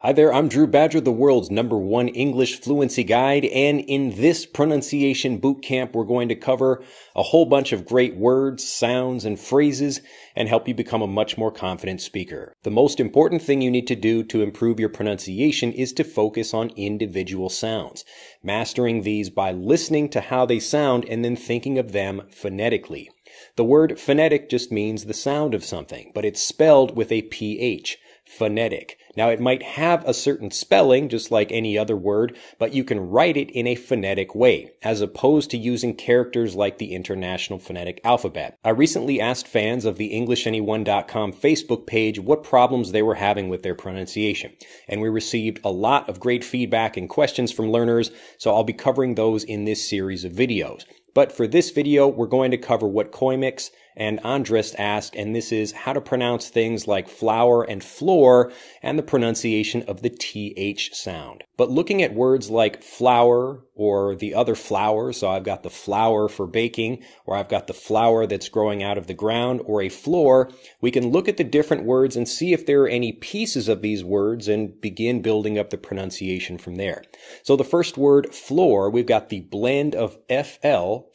Hi there, I'm Drew Badger, the world's #1 English fluency guide, and in this pronunciation boot camp, we're going to cover a whole bunch of great words, sounds, and phrases and help you become a much more confident speaker. The most important thing you need to do to improve your pronunciation is to focus on individual sounds, mastering these by listening to how they sound and then thinking of them phonetically. The word phonetic just means the sound of something, but it's spelled with a PH. Phonetic. Now, it might have a certain spelling, just like any other word, but you can write it in a phonetic way, as opposed to using characters like the International Phonetic Alphabet. I recently asked fans of the EnglishAnyone.com Facebook page what problems they were having with their pronunciation, and we received a lot of great feedback and questions from learners, so I'll be covering those in this series of videos. But for this video, we're going to cover what Koimix and Andres asked, and this is how to pronounce things like flour and floor and the pronunciation of the TH sound. But looking at words like flour or the other flour, so I've got the flour for baking, or I've got the flour that's growing out of the ground, or a floor, we can look at the different words and see if there are any pieces of these words and begin building up the pronunciation from there. So the first word, floor, we've got the blend of FL,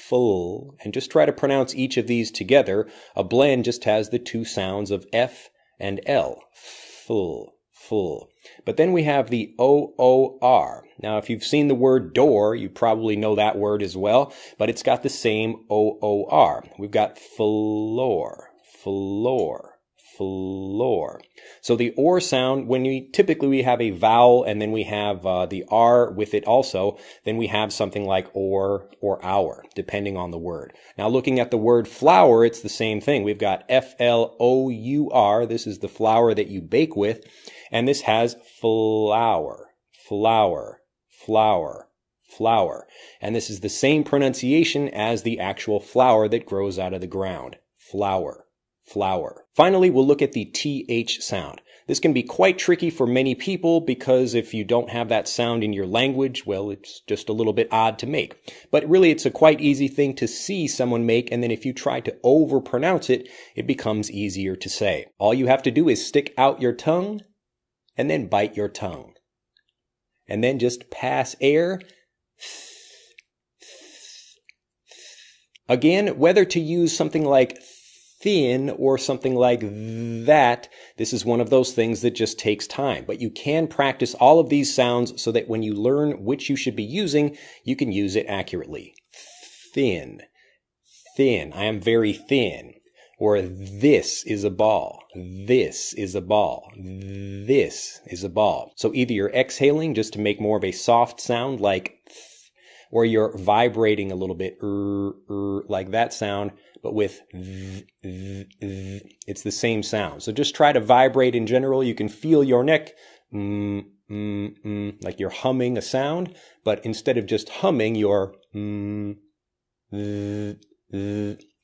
full, and just try to pronounce each of these together. A blend just has the two sounds of F and L. Full, full. But then we have the OOR. Now, if you've seen the word door, you probably know that word as well, but it's got the same OOR. We've got floor, floor, floor. So the or sound, when we have a vowel and then we have the R with it also, then we have something like or our, depending on the word. Now looking at the word flour, it's the same thing. We've got FLOUR. This is the flour that you bake with, and this has flour, flour, flour, flour. And this is the same pronunciation as the actual flower that grows out of the ground. Flour, flour. Finally, we'll look at the TH sound. This can be quite tricky for many people because if you don't have that sound in your language, well, it's just a little bit odd to make. But really, it's a quite easy thing to see someone make, and then if you try to overpronounce it, it becomes easier to say. All you have to do is stick out your tongue and then bite your tongue. And then just pass air. Again, whether to use something like thin or something like that, this is one of those things that just takes time. But you can practice all of these sounds so that when you learn which you should be using, you can use it accurately. Thin, thin, I am very thin. Or this is a ball, this is a ball, this is a ball. So either you're exhaling just to make more of a soft sound like or you're vibrating a little bit, like that sound, but with it's the same sound. So just try to vibrate in general. You can feel your neck, like you're humming a sound, but instead of just humming, you're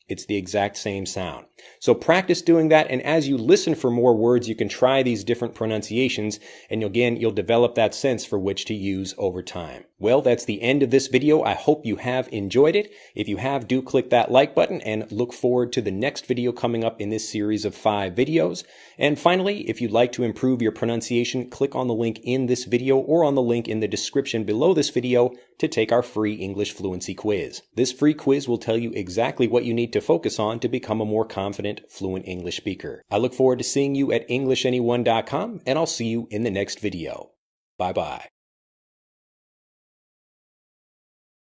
it's the exact same sound. So practice doing that, and as you listen for more words, you can try these different pronunciations, and you'll develop that sense for which to use over time. Well, that's the end of this video. I hope you have enjoyed it. If you have, do click that like button and look forward to the next video coming up in this series of 5 videos. And finally, if you'd like to improve your pronunciation, click on the link in this video or on the link in the description below this video to take our free English fluency quiz. This free quiz will tell you exactly what you need to focus on to become a more confident, fluent English speaker. I look forward to seeing you at EnglishAnyone.com, and I'll see you in the next video. Bye-bye.